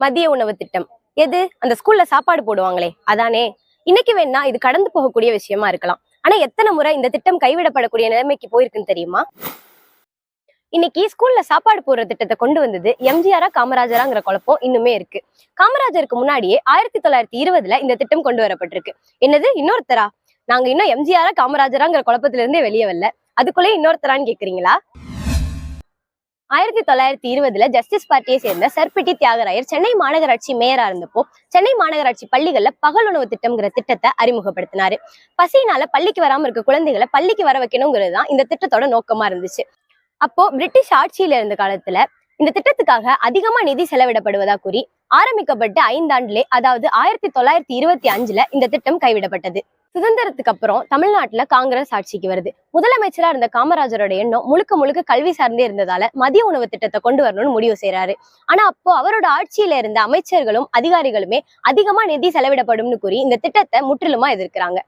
மதிய உணவு திட்டம். எது? அந்த ஸ்கூல்ல சாப்பாடு போடுவாங்களே அதானே. இன்னைக்கு வேணா இது கடந்து போகக்கூடிய விஷயமா இருக்கலாம். ஆனா எத்தனை முறை இந்த திட்டம் கைவிடப்படக்கூடிய நிலைமைக்கு போயிருக்குன்னு தெரியுமா? இன்னைக்கு ஸ்கூல்ல சாப்பாடு போடுற திட்டத்தை கொண்டு வந்தது எம்ஜிஆரா காமராஜராங்கிற குழப்பம் இன்னுமே இருக்கு. காமராஜருக்கு முன்னாடியே 1920 இந்த திட்டம் கொண்டு வரப்பட்டிருக்கு. என்னது இன்னொருத்தரா? நாங்க இன்னும் எம்ஜிஆரா காமராஜராங்கிற குழப்பத்துல இருந்தே வெளியே வரல, அதுக்குள்ளே இன்னொருத்தரான்னு கேக்குறீங்களா? 1920 ஜஸ்டிஸ் பார்ட்டியை சேர்ந்த சர்பிட்டி தியாகராயர் சென்னை மாநகராட்சி மேயரா இருந்தப்போ சென்னை மாநகராட்சி பள்ளிகள்ல பகல் உணவு திட்டம்ங்கிற திட்டத்தை அறிமுகப்படுத்தினாரு. பசியினால பள்ளிக்கு வராம இருக்க குழந்தைகளை பள்ளிக்கு வர வைக்கணுங்கிறது தான் இந்த திட்டத்தோட நோக்கமா இருந்துச்சு. அப்போ பிரிட்டிஷ் ஆட்சியில இருந்த காலத்துல இந்த திட்டத்துக்காக அதிகமா நிதி செலவிடப்படுவதா கூறி ஆரம்பிக்கப்பட்ட 5 ஆண்டுலே, அதாவது 1925 இந்த திட்டம் கைவிடப்பட்டது. சுதந்திரத்துக்கு அப்புறம் தமிழ்நாட்டுல காங்கிரஸ் ஆட்சிக்கு வருது. முதலமைச்சரா இருந்த காமராஜரோட எண்ணம் முழுக்க முழுக்க கல்வி சார்ந்தே இருந்ததால மதிய உணவு திட்டத்தை கொண்டு வரணும்னு முடிவு செய்யறாரு. ஆனா அப்போ அவரோட ஆட்சியில இருந்த அமைச்சர்களும் அதிகாரிகளுமே அதிகமா நிதி செலவிடப்படும்னு கூறி இந்த திட்டத்தை முற்றிலுமா எதிர்க்கிறாங்க.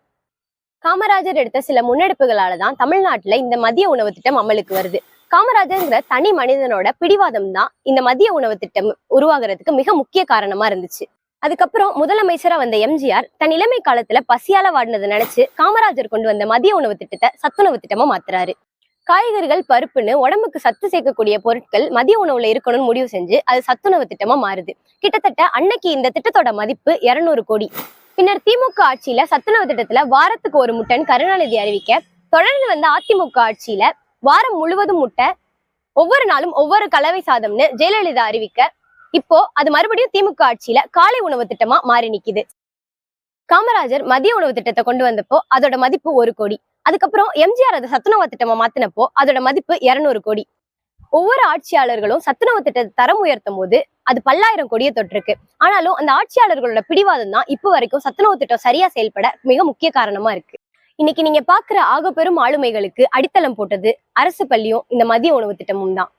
காமராஜர் எடுத்த சில முன்னெடுப்புகளாலதான் தமிழ்நாட்டுல இந்த மதிய உணவு திட்டம் அமலுக்கு வருது. காமராஜர்ங்கிற தனி மனிதனோட பிடிவாதம் தான் இந்த மதிய உணவு திட்டம் உருவாகிறதுக்கு மிக முக்கிய காரணமா இருந்துச்சு. அதுக்கப்புறம் முதலமைச்சரா வந்த எம்ஜிஆர் தன் இளமை காலத்துல பசியால வாடினதை நினைச்சு காமராஜர் கொண்டு வந்த மதிய உணவு திட்டத்தை சத்துணவு திட்டமா மாத்துறாரு. காய்கறிகள், பருப்புன்னு உடம்புக்கு சத்து சேர்க்கக்கூடிய பொருட்கள் மதிய உணவுல இருக்கணும்னு முடிவு செஞ்சு அது சத்துணவு திட்டமா மாறுது. கிட்டத்தட்ட அன்னைக்கு இந்த திட்டத்தோட மதிப்பு 200 கோடி. பின்னர் திமுக ஆட்சியில சத்துணவு திட்டத்துல வாரத்துக்கு ஒரு முட்டைன்னு கருணாநிதி அறிவிக்க, தொடர்ந்து வந்த அதிமுக ஆட்சியில வாரம் முழுவதும் முட்டை, ஒவ்வொரு நாளும் ஒவ்வொரு கலவை சாதம்னு ஜெயலலிதா அறிவிக்க, இப்போ அது மறுபடியும் திமுக ஆட்சியில காலை உணவு திட்டமா மாறி நிக்குது. காமராஜர் மதிய உணவு திட்டத்தை கொண்டு வந்தப்போ அதோட மதிப்பு 1 கோடி. அதுக்கப்புறம் எம்ஜிஆர் அதை சத்துணவு திட்டமா மாத்தினப்போ அதோட மதிப்பு 200 கோடி. ஒவ்வொரு ஆட்சியாளர்களும் சத்துணவு திட்டத்தை தரம் உயர்த்தும் போது அது பல்லாயிரம் கோடியை தொட்டிருக்கு. ஆனாலும் அந்த ஆட்சியாளர்களோட பிடிவாதம் தான் இப்போ வரைக்கும் சத்துணவு திட்டம் சரியா செயல்பட மிக முக்கிய காரணமா இருக்கு. இன்னைக்கு நீங்க பாக்குற ஆகப்பெரும் ஆளுமைகளுக்கு அடித்தளம் போட்டது அரசு பள்ளியும் இந்த மதிய உணவு திட்டமும் தான்.